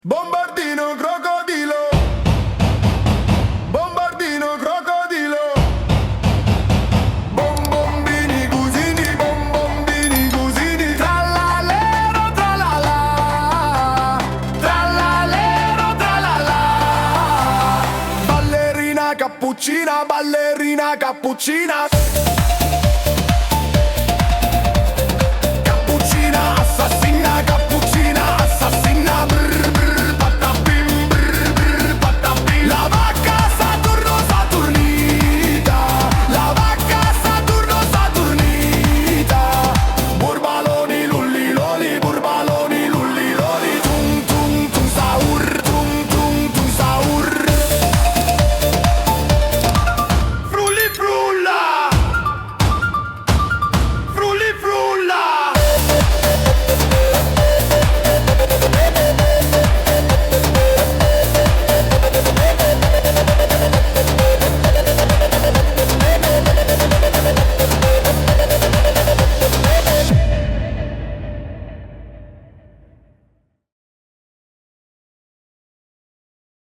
Bombardino crocodilo, bombardino crocodilo, bombombini cusini, bombombini cusini. Tralalero tralala, tralalero tralala. Ballerina cappuccina, ballerina cappuccina.